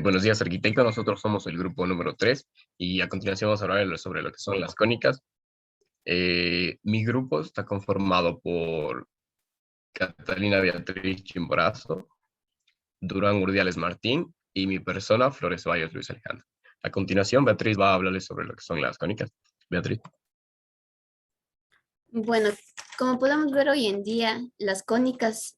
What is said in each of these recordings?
Buenos días, arquitecto. Nosotros somos el grupo número 3 y a continuación vamos a hablar sobre lo que son las cónicas. Mi grupo está conformado por Catalina Beatriz Chimborazo, Durán Urdiales Martín y mi persona, Flores Bayos Luis Alejandro. A continuación, Beatriz va a hablarles sobre lo que son las cónicas. Beatriz. Bueno, como podemos ver hoy en día, las cónicas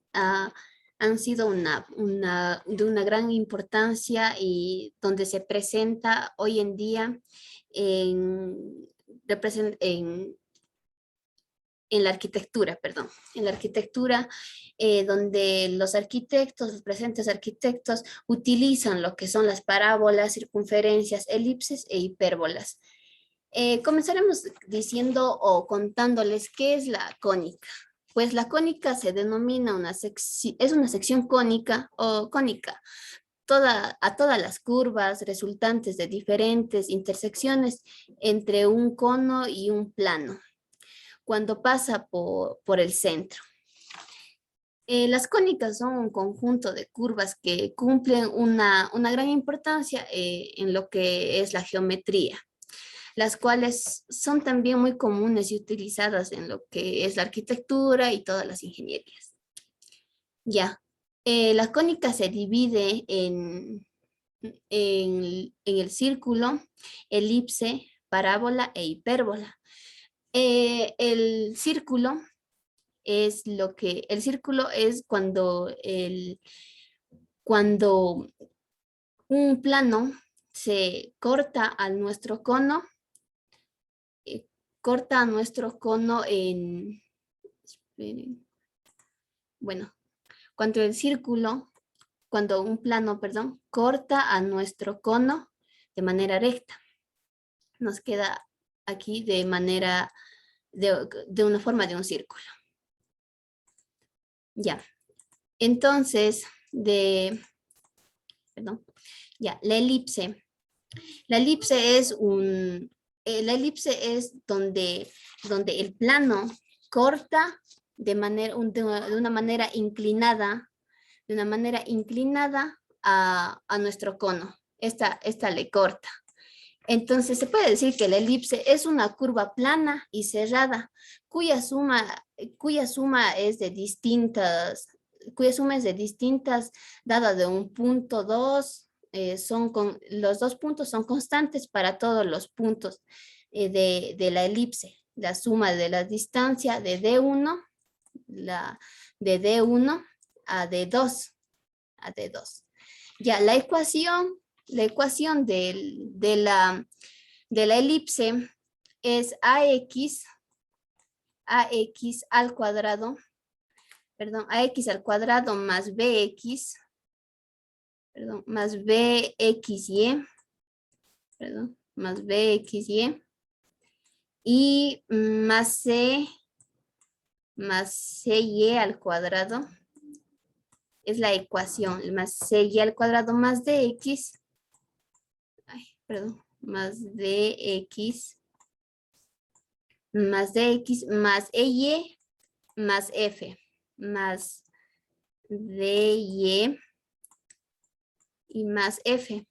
han sido de una gran importancia y donde se presenta hoy en día en, en, en la arquitectura, perdón, en la arquitectura donde los presentes arquitectos utilizan lo que son las parábolas, circunferencias, elipses e hipérbolas. Comenzaremos diciendo o contándoles qué es la cónica. Pues la cónica se denomina es una sección cónica o cónica a todas las curvas resultantes de diferentes intersecciones entre un cono y un plano, cuando pasa por el centro. Las cónicas son un conjunto de curvas que cumplen una gran importancia en lo que es la geometría, las cuales son también muy comunes y utilizadas en lo que es la arquitectura y todas las ingenierías. Ya, la cónica se divide en el círculo, elipse, parábola e hipérbola. El círculo es cuando un plano se corta a nuestro cono, esperen, bueno, cuando un plano, perdón, corta a nuestro cono de manera recta. Nos queda aquí de una forma de un círculo. Ya, entonces, la elipse. La elipse es donde el plano corta de una manera inclinada a nuestro cono. Esta le corta. Entonces se puede decir que la elipse es una curva plana y cerrada, cuya suma es de distintas, dada de un punto 2, los dos puntos son constantes para todos los puntos de la elipse. La suma de la distancia de D1, de D1 a D2. Ya, la ecuación de la elipse es ax al cuadrado, ax al cuadrado más bx, más bxy, y más cy al cuadrado. Es la ecuación, más cy al cuadrado más dx, más dx más ey más f, más dy y más f,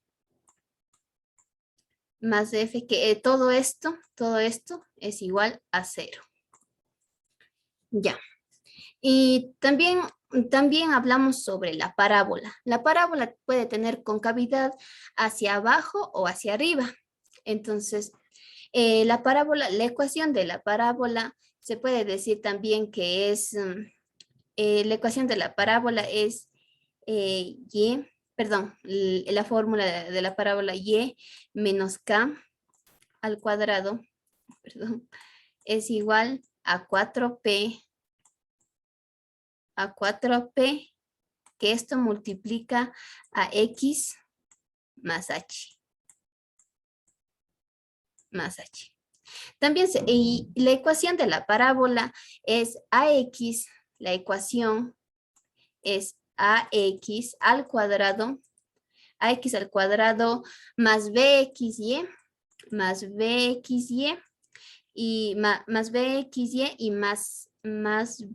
que todo esto es igual a 0. Ya. Y también hablamos sobre la parábola. La parábola puede tener concavidad hacia abajo o hacia arriba. Entonces, la ecuación de la parábola se puede decir también que es, la ecuación de la parábola es la fórmula de la parábola y menos k al cuadrado, es igual a 4p, que esto multiplica a x más h. También y la ecuación de la parábola es ax, la ecuación es ax al cuadrado más bxy y más bxy y más bxy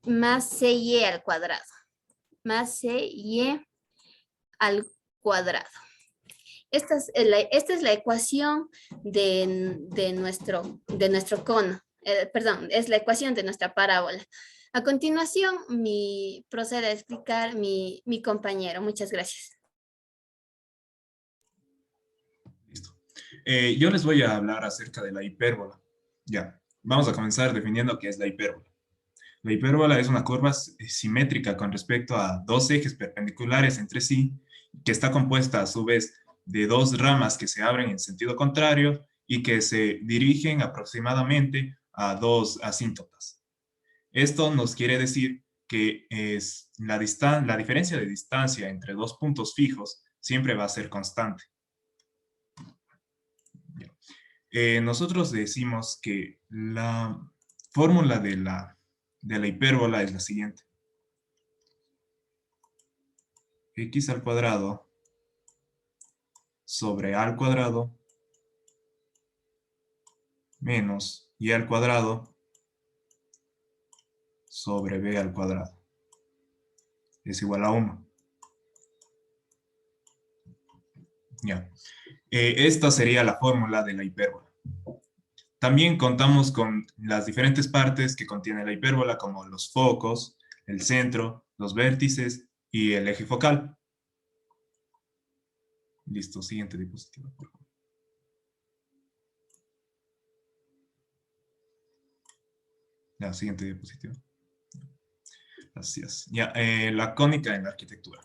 más cy al cuadrado. más CY al cuadrado. Esta es la ecuación de nuestro cono. Perdón, es la ecuación de nuestra parábola. A continuación, procede a explicar mi compañero. Muchas gracias. Listo. Yo les voy a hablar acerca de la hipérbola. Ya, vamos a comenzar definiendo qué es la hipérbola. La hipérbola es una curva simétrica con respecto a dos ejes perpendiculares entre sí, que está compuesta a su vez de dos ramas que se abren en sentido contrario y que se dirigen aproximadamente a dos asíntotas. Esto nos quiere decir que la diferencia de distancia entre dos puntos fijos siempre va a ser constante. Nosotros decimos que la fórmula de la hipérbola es la siguiente. X al cuadrado sobre A al cuadrado menos Y al cuadrado sobre B al cuadrado es igual a 1. Ya. Esta sería la fórmula de la hipérbola. También contamos con las diferentes partes que contiene la hipérbola, como los focos, el centro, los vértices y el eje focal. Listo, siguiente diapositiva, por favor. La siguiente diapositiva. Gracias. Ya, la cónica en la arquitectura.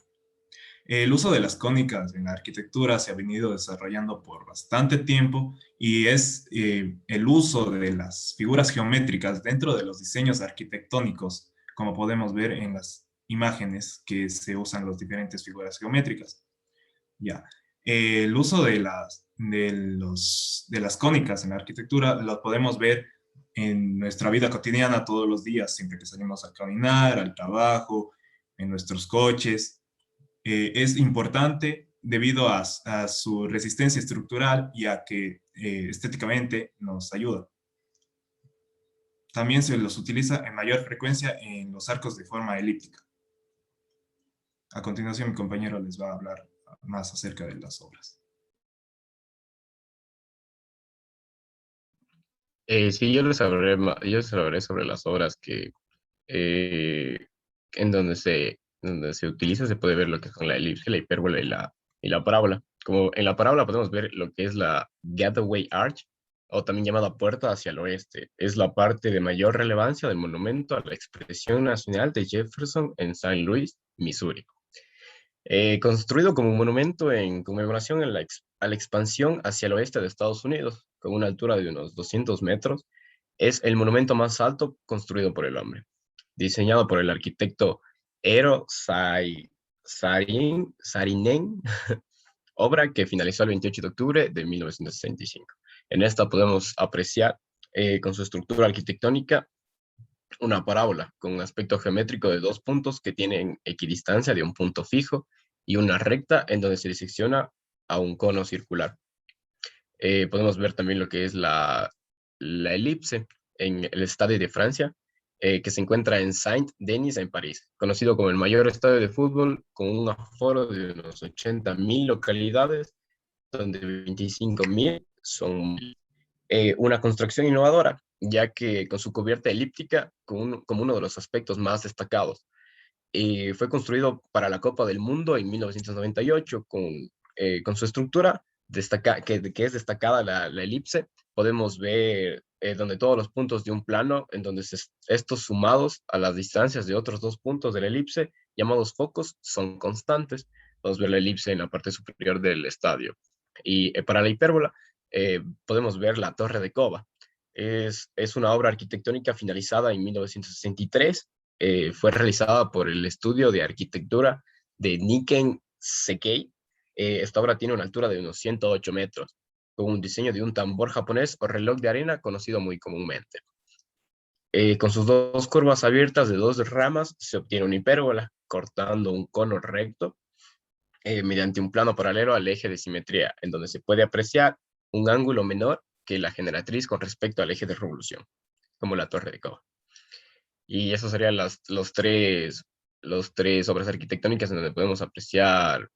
El uso de las cónicas en la arquitectura se ha venido desarrollando por bastante tiempo y es el uso de las figuras geométricas dentro de los diseños arquitectónicos, como podemos ver en las imágenes que se usan las diferentes figuras geométricas. Ya. El uso de las cónicas en la arquitectura lo podemos ver en nuestra vida cotidiana todos los días, siempre que salimos a caminar, al trabajo, en nuestros coches. Es importante debido a su resistencia estructural y a que estéticamente nos ayuda. También se los utiliza en mayor frecuencia en los arcos de forma elíptica. A continuación, mi compañero les va a hablar más acerca de las obras. Sí, yo les hablaré sobre las obras eh, donde se utiliza, se puede ver lo que son la elipse, la hipérbola y la parábola. Como en la parábola podemos ver lo que es la Gateway Arch, o también llamada Puerta hacia el Oeste. Es la parte de mayor relevancia del monumento a la expresión nacional de Jefferson en Saint Louis, Missouri. Construido como un monumento en conmemoración a la expansión hacia el oeste de Estados Unidos, con una altura de unos 200 metros, es el monumento más alto construido por el hombre, diseñado por el arquitecto Eero Saarinen, obra que finalizó el 28 de octubre de 1965. En esta podemos apreciar, con su estructura arquitectónica, una parábola con un aspecto geométrico de dos puntos que tienen equidistancia de un punto fijo y una recta en donde se disecciona a un cono circular. Podemos ver también lo que es la elipse en el Estadio de Francia, que se encuentra en Saint-Denis, en París, conocido como el mayor estadio de fútbol con un aforo de unos 80.000 localidades, donde 25.000 son una construcción innovadora, ya que con su cubierta elíptica como uno de los aspectos más destacados. Fue construido para la Copa del Mundo en 1998 con su estructura que es destacada la elipse. Podemos ver donde todos los puntos de un plano, en donde estos sumados a las distancias de otros dos puntos de la elipse, llamados focos, son constantes. Podemos ver la elipse en la parte superior del estadio. Y para la hipérbola, podemos ver la Torre de Cova. Es una obra arquitectónica finalizada en 1963. Fue realizada por el Estudio de Arquitectura de Nikken Sekkei. Esta obra tiene una altura de unos 108 metros, con un diseño de un tambor japonés o reloj de arena conocido muy comúnmente. Con sus dos curvas abiertas de dos ramas se obtiene una hipérbola, cortando un cono recto mediante un plano paralelo al eje de simetría, en donde se puede apreciar un ángulo menor que la generatriz con respecto al eje de revolución, como la Torre de Cova. Y esos serían los tres los tres obras arquitectónicas en donde podemos apreciar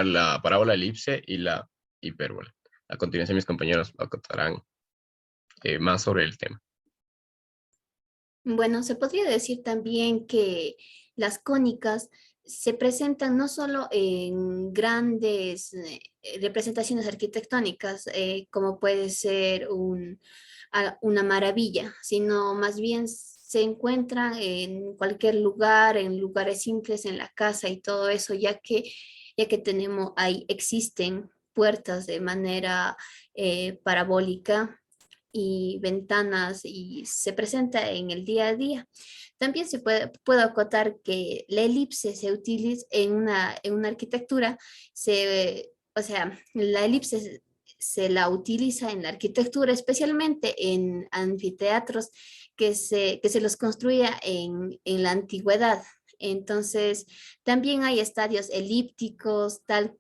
la parábola, elipse y la hipérbola. A continuación, mis compañeros acotarán más sobre el tema. Bueno, se podría decir también que las cónicas se presentan no solo en grandes representaciones arquitectónicas, como puede ser una maravilla, sino más bien se encuentran en cualquier lugar, en lugares simples, en la casa y todo eso, ya que ahí existen puertas de manera parabólica y ventanas y se presenta en el día a día. También puedo acotar que la elipse se utiliza en una arquitectura, o sea, la elipse se la utiliza en la arquitectura, especialmente en anfiteatros que se los construía en la antigüedad. Entonces, también hay estadios elípticos, tal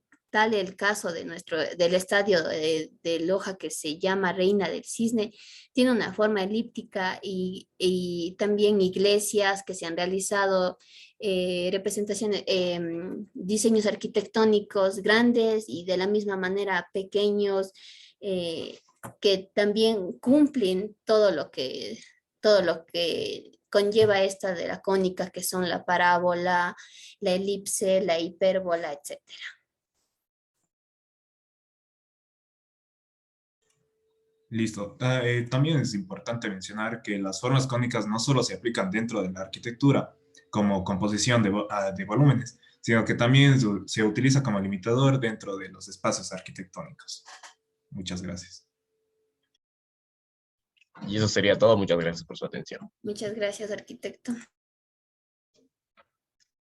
el caso del estadio de Loja que se llama Reina del Cisne, tiene una forma elíptica y también iglesias que se han realizado representaciones, diseños arquitectónicos grandes y de la misma manera pequeños que también cumplen todo lo que conlleva esta de la cónica, que son la parábola, la elipse, la hipérbola, etcétera. Listo. También es importante mencionar que las formas cónicas no solo se aplican dentro de la arquitectura como composición de volúmenes, sino que también se utiliza como limitador dentro de los espacios arquitectónicos. Muchas gracias. Y eso sería todo. Muchas gracias por su atención. Muchas gracias, arquitecto.